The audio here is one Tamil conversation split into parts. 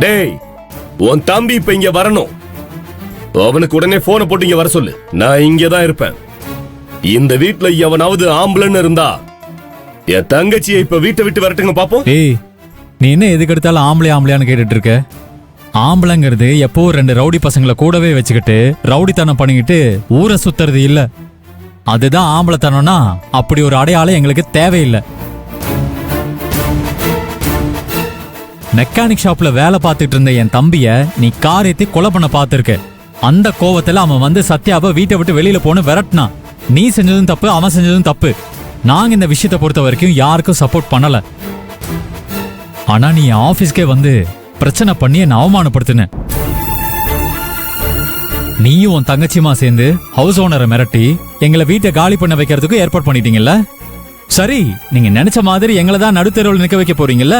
டேய், உன் தம்பி இப்ப இங்க வரணும். அவனுக்கு உடனே போனை போட்டு இங்க வர சொல்லு. நான் இங்கதான் இருப்பேன். இந்த வீட்டுல எவனாவது ஆம்பளன்னு இருந்தா என் தங்கச்சியை இப்ப வீட்டை விட்டு வரட்டுங்க பாப்போம். ஏய், நீ என்ன எதுக்கு எடுத்தாலும் ஆம்பளையான்னு கேட்டுட்டு இருக்க? ஆம்பளைங்கிறது எப்போ 2 ரவுடி பசங்களை கூடவே வச்சுக்கிட்டு ரவுடித்தனம் பண்ணிக்கிட்டு ஊரை சுத்துறது இல்ல. அதுதான் ஆம்பளைத்தனம்னா அப்படி ஒரு அடையாளம் எங்களுக்கு தேவையில்லை. மெக்கானிக் ஷாப்ல வேலை பார்த்துட்டு இருந்த என் தம்பிய நீ கார் ஏத்தி கொலை பண்ண பார்த்திருக்க. அந்த கோவத்துல அவன் வந்து சத்யாவை வீட்டை விட்டு வெளியில போன்னு விரட்டினான். நீ செஞ்சதும் தப்பு, அவன் செஞ்சதும் தப்பு. நாங்க இந்த விஷயத்தை பொறுத்த வரைக்கும் யாருக்கும் சப்போர்ட் பண்ணல. ஆனா நீ ஆபீஸ்க்கே வந்து பிரச்சனை பண்ணி என்ன அவமானப்படுத்தின. நீயும் உன் தங்கச்சியுமா சேர்ந்து ஹவுஸ் ஓனரை மிரட்டி எங்களை வீட்டை காலி பண்ண வைக்கிறதுக்கு ஏற்பாடு பண்ணிட்டீங்கல்ல? சரி, நீங்க நினைச்ச மாதிரி எங்களை தான் நடுத்தெருவில் நிக்க வைக்க போறீங்கல்ல?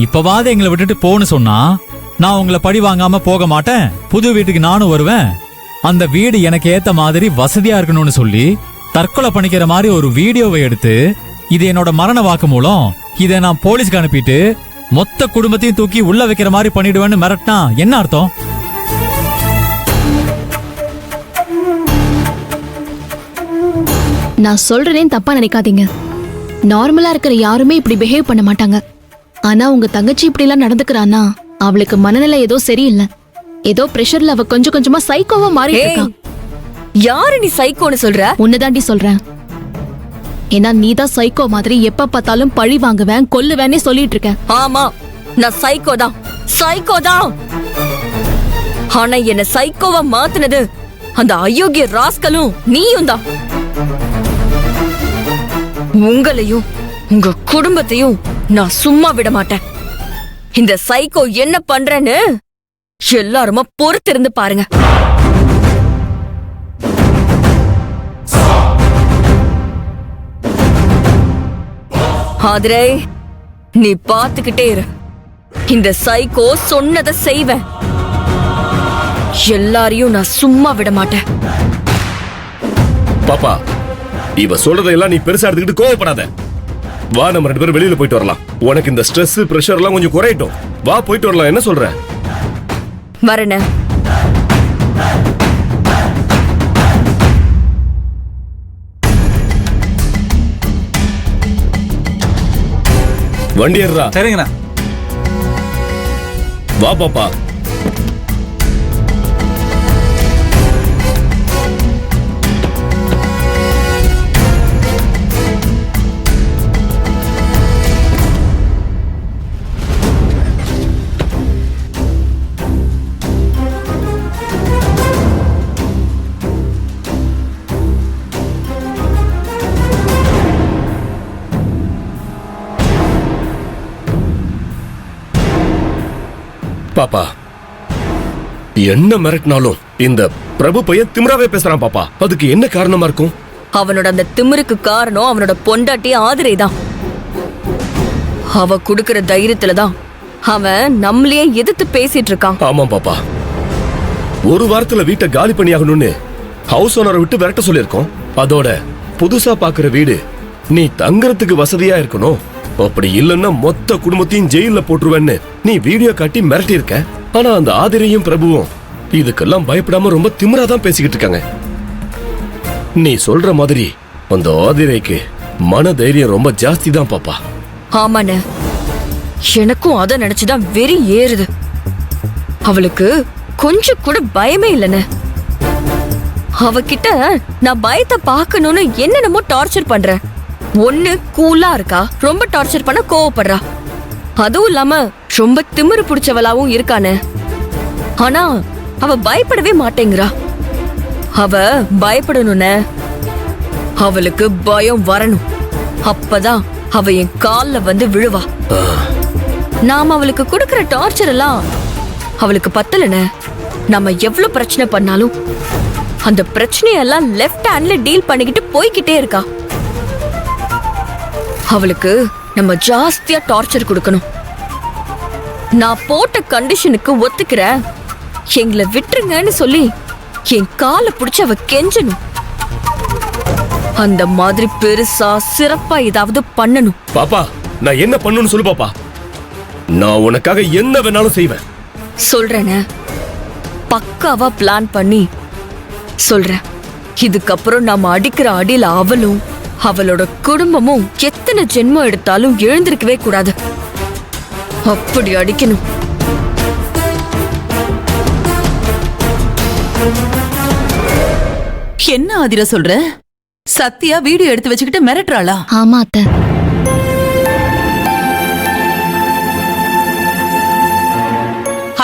இப்பவாது எங்களை விட்டுட்டு போன்னு சொன்னா நான் உங்களை பழி வாங்காம போக மாட்டேன். புது வீட்டுக்கு நானும் வருவேன். அந்த வீடு எனக்கு ஏத்த மாதிரி வசதியா இருக்கணும்னு சொல்லி தற்கொலை பண்ணிக்கிற மாதிரி ஒரு வீடியோவை எடுத்து இது என்னோட மரண வாக்கு மூலம் இதை நான் போலீஸ்க்கு அனுப்பிட்டு மொத்த குடும்பத்தையும் தூக்கி உள்ள வைக்கிற மாதிரி பண்ணிடுவேன்னு மிரட்டினா என்ன அர்த்தம்? நான் சொல்றேன், தப்பா நினைக்காதீங்க. நார்மலா இருக்கிற யாருமே இப்படி பிஹேவ் பண்ண மாட்டாங்க. ஆனா உங்க தங்கச்சி இப்படி எல்லாம் நடந்துக்கிறானா அவளுக்கு மனநிலை ஏதோ சரியில்லை. ஏதோ பிரஷர்ல அவ கொஞ்சம் கொஞ்சமா சைக்கோவா மாறி இருக்கா. யாரு நீ சைக்கோன்னு சொல்ற? உன்னதாண்டி சொல்றேன். ஏன்னா நீதான் சைக்கோ மாதிரி எப்ப பார்த்தாலும் பழி வாங்குவேன் கொல்லுவேன்னே சொல்லிட்டு இருக்க. ஆமா, நான் சைக்கோ தான், சைக்கோ தான். ஆனா என்ன சைக்கோவா மாத்துனது அந்த அயோக்கிய ராஸ்கலும் நீயும் தான். உங்களையும் உங்க குடும்பத்தையும் நான் சும்மா விட மாட்டேன். இந்த சைக்கோ என்ன பண்றேன்னு எல்லாருமா பொறுத்திருந்து பாருங்க. ஆதிரை, நீ பாத்துக்கிட்டே இரு. இந்த சைக்கோ சொன்னதை செய்வேன். எல்லாரையும் நான் சும்மா விட மாட்டேன். பாப்பா, இவ சொல்றதெல்லாம் நீ பெருசா எடுத்துக்கிட்டு கோவப்படாத. வா, நம்ம 2 பேரும் வெளியில போயிட்டு வரலாம். உனக்கு இந்த ஸ்ட்ரெஸ் பிரஷர் எல்லாம் கொஞ்சம் குறையட்டும். வா, போயிட்டு வரலாம். என்ன சொல்ற? வரேன. வண்டி ஏறா. சரிங்கண்ணா. வா பாப்பா. பாப்பா, என்ன மிரட்டினாலும் இந்த பிரபு பையன் திமிராவே பேசுறான் பாப்பா. அதுக்கு என்ன காரணமா இருக்கும்? அவனோட அந்த திமிருக்கு காரணம் அவனோட பொண்டாட்டி ஆதிரை தான். அவ குடுக்கிற தைரியத்துலதான் அவன் நம்மளையே எதிர்த்து பேசிட்டு இருக்கான். ஆமா பாப்பா, ஒரு வாரத்துல வீட்டை காலி பண்ணியாகணும்னு ஹவுஸ் ஓனரை விட்டு விரட்ட சொல்லிருக்கோம். அதோட புதுசா பாக்குற வீடு நீ தங்கறதுக்கு வசதியா இருக்கணும். அப்படி இல்லன்னா மொத்த குடும்பத்தையும் ஜெயில போட்டுருவேன்னு நீ வீடியோ காட்டி மிரட்டி இருக்க. ஆனா அந்த ஆதிரையும் பிரபுவும் இதுக்கெல்லாம் பயப்படாம ரொம்ப திமிராதான் பேசிக்கிட்டு இருக்காங்க. நீ சொல்ற மாதிரி அந்த ஆதிரைக்கு மன தைரியம் ரொம்ப ஜாஸ்தி தான் பாப்பா. ஆமாண்ண, எனக்கும் அத நினைச்சுதான் வெறி ஏறுது. அவளுக்கு கொஞ்சம் கூட பயமே இல்லைண்ண. அவகிட்ட நான் பயத்தை பார்க்கணும்னு என்னென்னமோ டார்ச்சர் பண்றேன். ஒண்ணு கூலா இருக்கா, ரொம்ப டார்ச்சர் பண்ண கோவப்படுறா. அதுவும் இல்லாம ரொம்ப திமிரு பிடிச்சவளாவும் இருக்கானே. ஆனா அவ பயப்படவே மாட்டேங்கிறா. அவ பயப்படணும்னு அவளுக்கு பயம் வரணும். அப்பதான் அவ என் கால்ல வந்து விழுவா. நாம அவளுக்கு கொடுக்கற டார்ச்சர் எல்லாம் அவளுக்கு பத்தலன. நம்ம எவ்வளவு பிரச்சனை பண்ணாலும் அந்த பிரச்சனையெல்லாம் லெஃப்ட் ஹேண்ட்ல டீல் பண்ணிக்கிட்டு போய்கிட்டே இருக்கா. அவளுக்கு நம்ம ஜாஸ்தியா டார்ச்சர் கொடுக்கணும். நான் போட்ட கண்டிஷனுக்கு ஒத்துக்கிற, எங்களை விட்டுருங்கன்னு சொல்லி என் காலை பிடிச்சு அவ கெஞ்சணும். அந்த மாதிரி பெருசா சிறப்பா ஏதாவது பண்ணணும். பாப்பா, நான் என்ன பண்ணணும்னு சொல்லு பாப்பா. நான் உனக்காக என்ன வேணாலும் செய்வேன். சொல்றேனே, பக்காவா பிளான் பண்ணி சொல்றேன். இதுக்கப்புறம் நாம அடிக்கிற அடியில அவளும் அவளோட குடும்பமும் எத்தனை ஜென்மம் எடுத்தாலும் எழுந்திருக்கவே கூடாது. அப்படி அடிக்கணும். என்ன ஆதிரா சொல்ற? சத்யா வீடியோ எடுத்து வச்சுக்கிட்டு மிரட்டுறாளா? ஆமா அத்தை.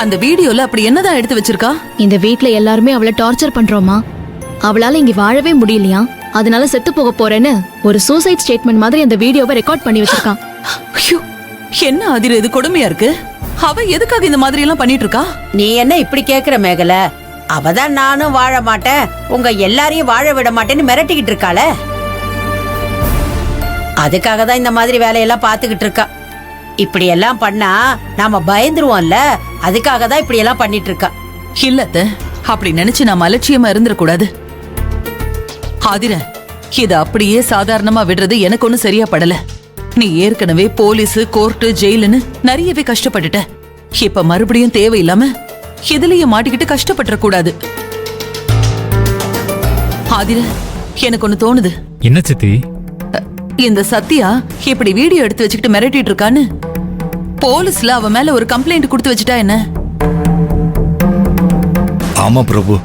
அந்த வீடியோல அப்படி என்னதான் எடுத்து வச்சிருக்கா? இந்த வீட்ல எல்லாருமே அவளை டார்ச்சர் பண்றோமா, அவளால இங்க வாழவே முடியலையா, அதனால செத்து போக போறேன்னு ஒரு சூசைட் ஸ்டேட்மெண்ட் மாதிரி அந்த வீடியோவை ரெக்கார்ட் பண்ணி வச்சிருக்கான். ஐயோ, என்ன ஆதிரா இது கொடுமையா இருக்கு. அவ எதுக்காக இந்த மாதிரி எல்லாம் பண்ணிட்டு இருக்கா? நீ என்ன இப்படி கேக்குற மேகல? அவதான் நானும் வாழ மாட்டேன், உங்க எல்லாரையும் வாழ விட மாட்டேன்னு மிரட்டிக்கிட்டு இருக்காள. அதுக்காக தான் இந்த மாதிரி வேலையெல்லாம் பாத்துக்கிட்டு இருக்கா. இப்படி எல்லாம் பண்ணா நாம பயந்துருவோம்ல, அதுக்காக தான் இப்படி எல்லாம் பண்ணிட்டு இருக்கா. இல்லத்த, அப்படி நினைச்சு நாம அலட்சியமா இருந்துடக்கூடாது. ஆதிர, இத அப்படியே சாதாரணமா விடுறது எனக்கு ஒண்ணும் சரியா படல. நீ ஏற்கனவே போலீஸ், கோர்ட்டு, ஜெயிலுன்னு நிறையவே கஷ்டப்பட்டுட்ட. இப்ப மறுபடியும் தேவையில்லாம எதுலயும் மாட்டிக்கிட்டு கஷ்டப்பட்டுற கூடாது. ஆதிர, எனக்கு ஒண்ணு தோணுது. என்ன சித்தி? இந்த சத்யா இப்படி வீடியோ எடுத்து வச்சுக்கிட்டு மிரட்டிட்டு இருக்கான்னு போலீஸ்ல அவ மேல ஒரு கம்ப்ளைண்ட் கொடுத்து வச்சுட்டா என்ன? ஆமா பிரபு,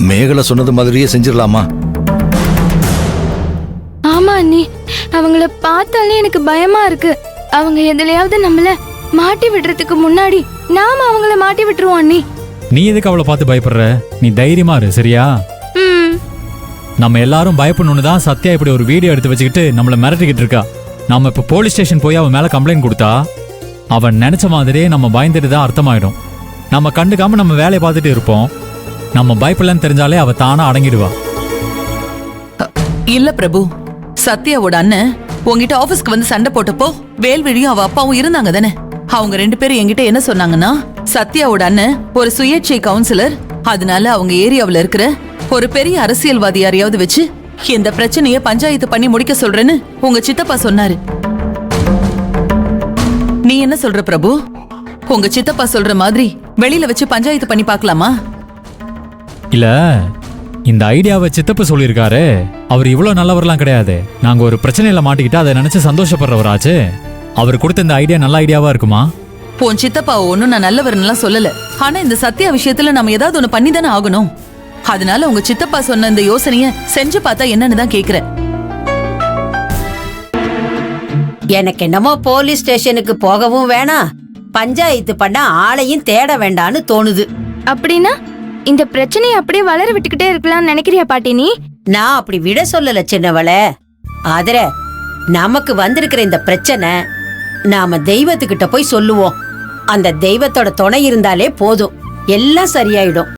மேகலை சொன்னது மாதிரியே செஞ்சிடலாமா? ஆமா அண்ணி, அவங்கள பார்த்தாலே எனக்கு பயமா இருக்கு. அவங்க எதுலயாவது நம்மள மாட்டி விடுறதுக்கு முன்னாடி நாம அவங்கள மாட்டி விட்டுருவோம் அண்ணி. நீ எதுக்கு அவளை பார்த்து பயப்படுற? நீ தைரியமா இரு, சரியா? நம்ம எல்லாரும் பயப்படணும்னு தான் சத்யா இப்படி ஒரு வீடியோ எடுத்து வச்சுக்கிட்டு நம்மள மிரட்டிக்கிட்டு இருக்கா. நம்ம இப்ப போலீஸ் ஸ்டேஷன் போய் அவன் மேல கம்ப்ளைண்ட் கொடுத்தா அவன் நினைச்ச மாதிரியே நம்ம பயந்துட்டு தான் அர்த்தமாயிடும். நம்ம கண்டுக்காம நம்ம வேலையை பார்த்துட்டு இருப்போம். நம்ம பயப்படலன்னு தெரிஞ்சாலே அவ தானா அடங்கிடுவா. இல்ல பிரபு, சத்யாவோட அண்ணன் உங்ககிட்ட ஆபீஸ்க்கு வந்து சண்டை போட்டப்போ வேல்விழியும் அவ அப்பாவும் இருந்தாங்க தானே? அவங்க 2 பேரும் என்கிட்ட என்ன சொன்னாங்கன்னா, சத்யாவோட அண்ணன் ஒரு சுயேட்சை கவுன்சிலர், அதனால அவங்க ஏரியாவுல இருக்கிற ஒரு பெரிய அரசியல்வாதி யாரையாவது வச்சு இந்த பிரச்சனைய பஞ்சாயத்து பண்ணி முடிக்க சொல்றேன்னு உங்க சித்தப்பா சொன்னாரு. நீ என்ன சொல்ற பிரபு? உங்க சித்தப்பா சொல்ற மாதிரி வெளியில வச்சு பஞ்சாயத்து பண்ணி பார்க்கலாமா? இல்ல, இந்த ஐடியாவை சித்தப்பு சொல்லியிருக்காரு. அவர் இவ்வளவு நல்லவர்லாம் கிடையாது. நாங்க ஒரு பிரச்சனையில மாட்டிக்கிட்டு அதை நினைச்சு சந்தோஷப்படுறவராச்சு. அவர் கொடுத்த இந்த ஐடியா நல்ல ஐடியாவா இருக்குமா? உன் சித்தப்பா ஒன்னும் நான் நல்லவர்னு சொல்லல. ஆனா இந்த சத்யா விஷயத்துல நம்ம ஏதாவது ஒண்ணு பண்ணி தானே ஆகணும். அதனால உங்க சித்தப்பா சொன்ன இந்த யோசனைய செஞ்சு பார்த்தா என்னன்னு தான் கேக்குறேன். எனக்கு என்னமோ போலீஸ் ஸ்டேஷனுக்கு போகவும் வேணாம், பஞ்சாயத்து பண்ண ஆளையும் தேட வேண்டான்னு தோணுது. அப்படின்னா இந்த பிரச்சனையை அப்படியே வளர விட்டுக்கிட்டே இருக்கலாம்னு நினைக்கிறியா பாட்டி நீ? நான் அப்படி விட சொல்லல சின்னவளே. ஆதர, நமக்கு வந்திருக்கிற இந்த பிரச்சனை நாம தெய்வத்துக்கிட்ட போய் சொல்லுவோம். அந்த தெய்வத்தோட துணை இருந்தாலே போதும், எல்லாம் சரியாயிடும்.